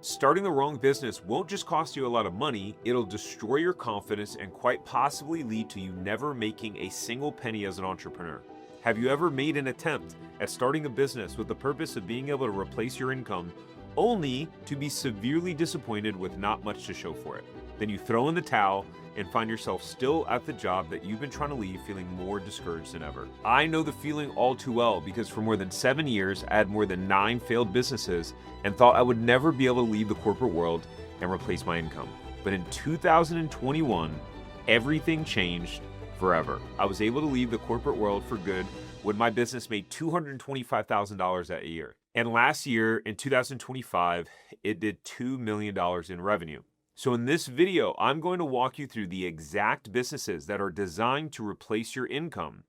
Starting the wrong business won't just cost you a lot of money, it'll destroy your confidence and quite possibly lead to you never making a single penny as an entrepreneur. Have you ever made an attempt at starting a business with the purpose of being able to replace your income, only to be severely disappointed with not much to show for it? Then you throw in the towel and find yourself still at the job that you've been trying to leave, feeling more discouraged than ever. I know the feeling all too well because for more than 7 years, I had more than 9 failed businesses and thought I would never be able to leave the corporate world and replace my income. But in 2021, everything changed forever. I was able to leave the corporate world for good when my business made $225,000 that year. And last year, in 2025, it did $2 million in revenue. So in this video, I'm going to walk you through the exact businesses that are designed to replace your income,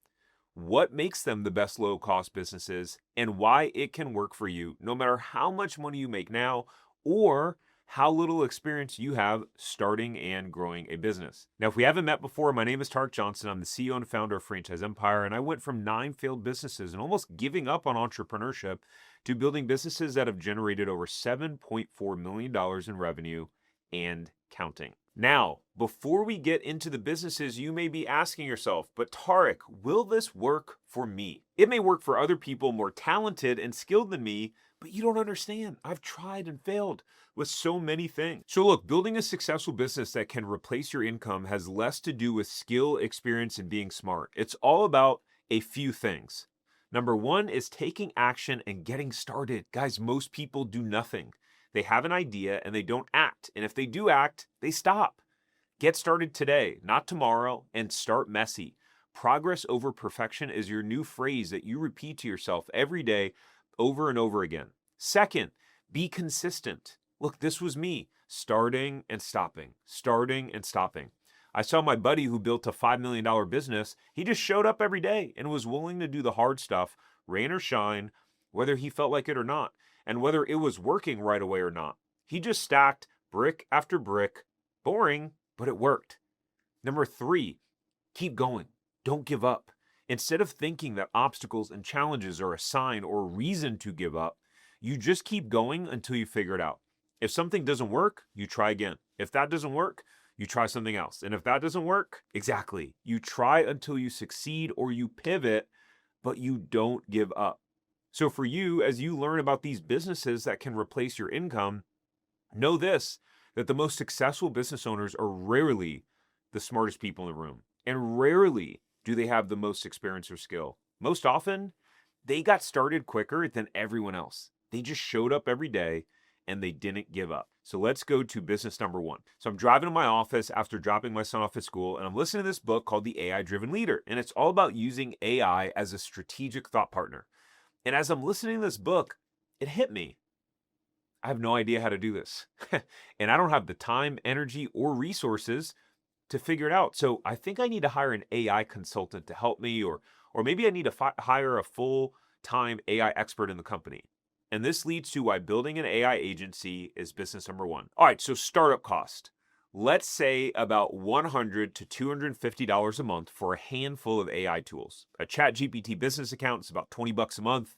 what makes them the best low-cost businesses, and why it can work for you no matter how much money you make now or how little experience you have starting and growing a business. Now, if we haven't met before, my name is Tark Johnson. I'm the CEO and founder of Franchise Empire, and I went from 9 failed businesses and almost giving up on entrepreneurship to building businesses that have generated over $7.4 million in revenue and counting. Now, before we get into the businesses, you may be asking yourself, but Tarek, will this work for me? It may work for other people more talented and skilled than me, but you don't understand. I've tried and failed with so many things. So look, building a successful business that can replace your income has less to do with skill, experience, and being smart. It's all about a few things. Number one is taking action and getting started. Guys, most people do nothing. They have an idea and they don't act. And if they do act, they stop. Get started today, not tomorrow, and start messy. Progress over perfection is your new phrase that you repeat to yourself every day over and over again. Second, be consistent. Look, this was me, starting and stopping, starting and stopping. I saw my buddy who built a $5 million business. He just showed up every day and was willing to do the hard stuff, rain or shine, whether he felt like it or not, and whether it was working right away or not. He just stacked brick after brick. Boring, but it worked. Number 3, keep going. Don't give up. Instead of thinking that obstacles and challenges are a sign or a reason to give up, you just keep going until you figure it out. If something doesn't work, you try again. If that doesn't work, you try something else. And if that doesn't work, exactly. You try until you succeed or you pivot, but you don't give up. So for you, as you learn about these businesses that can replace your income, know this, that the most successful business owners are rarely the smartest people in the room. And rarely do they have the most experience or skill. Most often, they got started quicker than everyone else. They just showed up every day and they didn't give up. So let's go to business number 1. So I'm driving to my office after dropping my son off at school, and I'm listening to this book called The AI-Driven Leader. And it's all about using AI as a strategic thought partner. And as I'm listening to this book, it hit me. I have no idea how to do this. And I don't have the time, energy, or resources to figure it out. So I think I need to hire an AI consultant to help me, or maybe I need to hire a full-time AI expert in the company. And this leads to why building an AI agency is business number 1. All right, so startup cost. Let's say about $100 to $250 a month for a handful of AI tools. A ChatGPT business account is about $20 a month.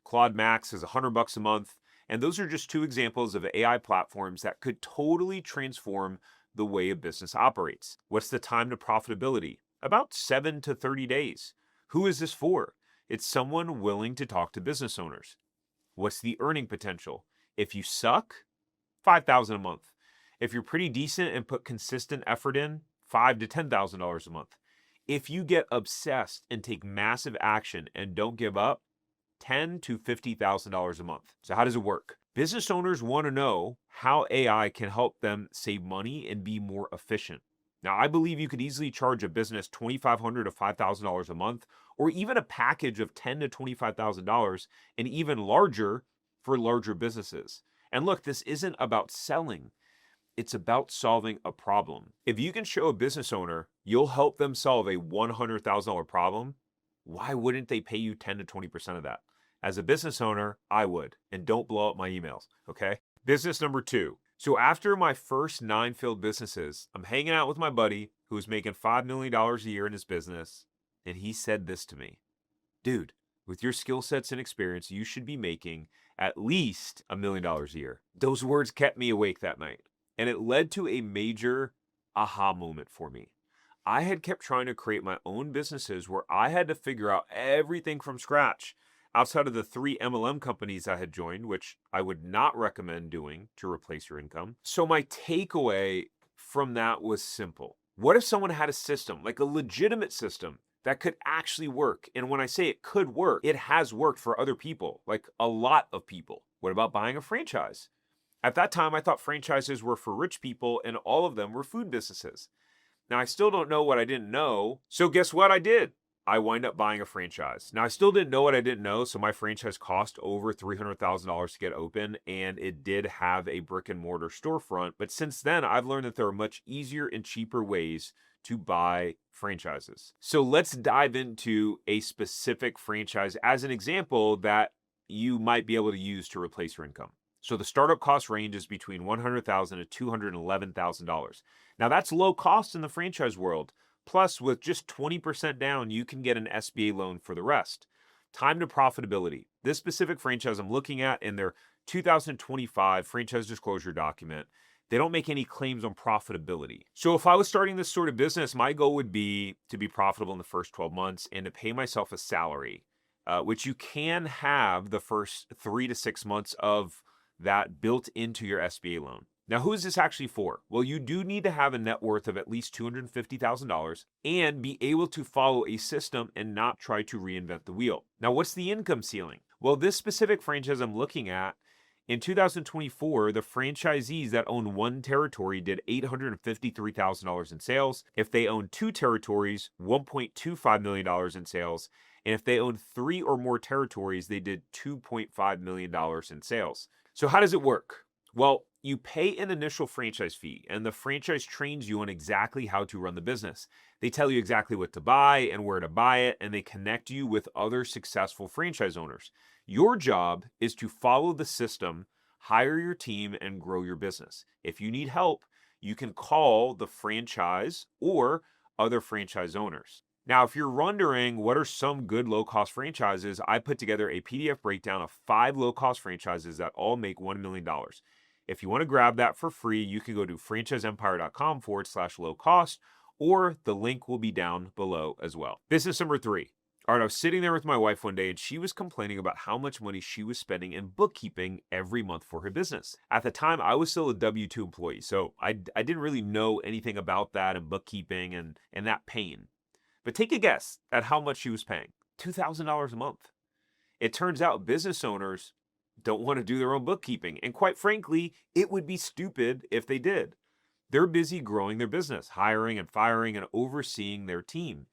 Claude Max is $100 a month. And those are just 2 examples of AI platforms that could totally transform the way a business operates. What's the time to profitability? About 7 to 30 days. Who is this for? It's someone willing to talk to business owners. What's the earning potential? If you suck, $5,000 a month. If you're pretty decent and put consistent effort in, $5,000 to $10,000 a month. If you get obsessed and take massive action and don't give up, $10,000 to $50,000 a month. So how does it work? Business owners want to know how AI can help them save money and be more efficient. Now, I believe you could easily charge a business $2,500 to $5,000 a month, or even a package of $10,000 to $25,000, and even larger for larger businesses. And look, this isn't about selling. It's about solving a problem. If you can show a business owner you'll help them solve a $100,000 problem, why wouldn't they pay you 10 to 20% of that? As a business owner, I would. And don't blow up my emails, okay? Business number 2. So after my first 9 failed businesses, I'm hanging out with my buddy who's making $5 million a year in his business. And he said this to me: dude, with your skill sets and experience, you should be making at least $1 million a year. Those words kept me awake that night, and it led to a major aha moment for me. I had kept trying to create my own businesses where I had to figure out everything from scratch outside of the 3 MLM companies I had joined, which I would not recommend doing to replace your income. So my takeaway from that was simple. What if someone had a system, like a legitimate system, that could actually work? And when I say it could work, it has worked for other people, like a lot of people. What about buying a franchise? At that time, I thought franchises were for rich people and all of them were food businesses. Now, I still don't know what I didn't know, so guess what I did? I wind up buying a franchise. Now, I still didn't know what I didn't know, so my franchise cost over $300,000 to get open, and it did have a brick and mortar storefront. But since then, I've learned that there are much easier and cheaper ways to buy franchises. So let's dive into a specific franchise as an example that you might be able to use to replace your income. So the startup cost ranges between $100,000 to $211,000. Now that's low cost in the franchise world. Plus, with just 20% down, you can get an SBA loan for the rest. Time to profitability. This specific franchise I'm looking at in their 2025 franchise disclosure document, they don't make any claims on profitability. So if I was starting this sort of business, my goal would be to be profitable in the first 12 months and to pay myself a salary, which you can have the first 3 to 6 months of that built into your SBA loan. Now, who is this actually for? Well, you do need to have a net worth of at least $250,000 and be able to follow a system and not try to reinvent the wheel. Now, what's the income ceiling? Well, this specific franchise I'm looking at, in 2024, the franchisees that own 1 territory did $853,000 in sales. If they own 2 territories, $1.25 million in sales. And if they own 3 or more territories, they did $2.5 million in sales. So how does it work? Well, you pay an initial franchise fee, and the franchise trains you on exactly how to run the business. They tell you exactly what to buy and where to buy it, and they connect you with other successful franchise owners. Your job is to follow the system, hire your team, and grow your business. If you need help, you can call the franchise or other franchise owners. Now, if you're wondering what are some good low-cost franchises, I put together a PDF breakdown of 5 low-cost franchises that all make $1 million. If you want to grab that for free, you can go to franchiseempire.com/low cost, or the link will be down below as well. Business number 3. All right, I was sitting there with my wife one day and she was complaining about how much money she was spending in bookkeeping every month for her business. At the time, I was still a W-2 employee, so I didn't really know anything about that and bookkeeping and that pain. But take a guess at how much she was paying. $2,000 a month. It turns out business owners don't want to do their own bookkeeping. And quite frankly, it would be stupid if they did. They're busy growing their business, hiring and firing and overseeing their team.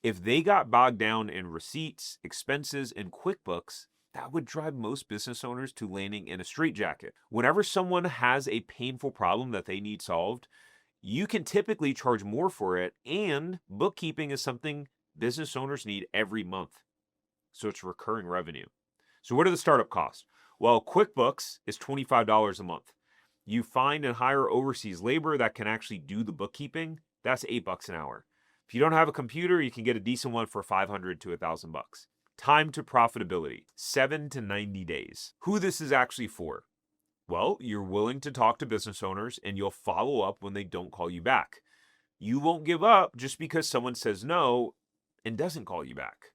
If they got bogged down in receipts, expenses, and QuickBooks, that would drive most business owners to landing in a straitjacket. Whenever someone has a painful problem that they need solved, you can typically charge more for it, and bookkeeping is something business owners need every month. So it's recurring revenue. So what are the startup costs? Well, QuickBooks is $25 a month. You find and hire overseas labor that can actually do the bookkeeping. That's $8 an hour. If you don't have a computer, you can get a decent one for $500 to $1,000. Time to profitability, 7 to 90 days. Who this is actually for? Well, you're willing to talk to business owners and you'll follow up when they don't call you back. You won't give up just because someone says no and doesn't call you back.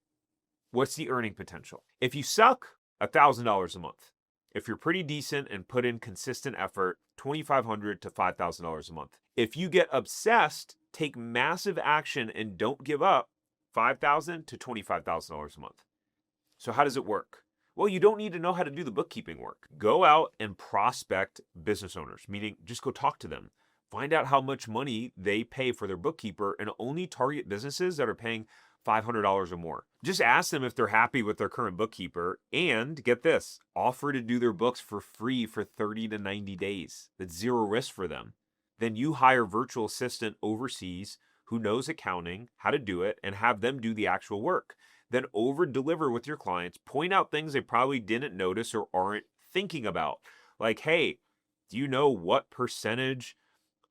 What's the earning potential? If you suck, $1,000 a month. If you're pretty decent and put in consistent effort, $2,500 to $5,000 a month. If you get obsessed, take massive action and don't give up, $5,000 to $25,000 a month. So how does it work? Well, you don't need to know how to do the bookkeeping work. Go out and prospect business owners, meaning just go talk to them. Find out how much money they pay for their bookkeeper and only target businesses that are paying $500 or more. Just ask them if they're happy with their current bookkeeper and get this, offer to do their books for free for 30 to 90 days. That's zero risk for them. Then you hire a virtual assistant overseas who knows accounting, how to do it, and have them do the actual work. Then over deliver with your clients, point out things they probably didn't notice or aren't thinking about. Like, hey, do you know what percentage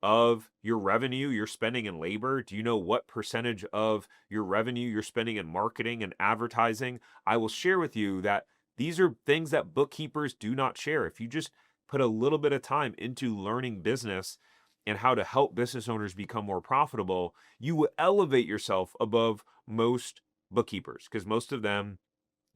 of your revenue you're spending in labor? Do you know what percentage of your revenue you're spending in marketing and advertising? I will share with you that These are things that bookkeepers do not share. If you just put a little bit of time into learning business and how to help business owners become more profitable, you will elevate yourself above most bookkeepers, because most of them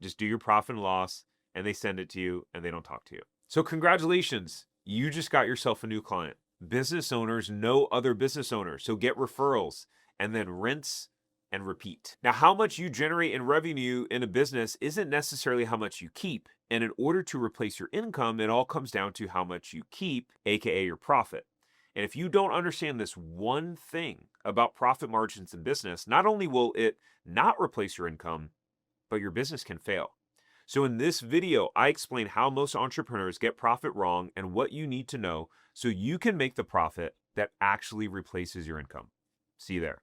just do your profit and loss and they send it to you and they don't talk to you. So congratulations, you just got yourself a new client. Business owners know other business owners, so get referrals and then rinse and repeat. Now, how much you generate in revenue in a business isn't necessarily how much you keep. And in order to replace your income, it all comes down to how much you keep, aka your profit. And if you don't understand this one thing about profit margins in business, not only will it not replace your income, but your business can fail. So in this video, I explain how most entrepreneurs get profit wrong and what you need to know so you can make the profit that actually replaces your income. See you there.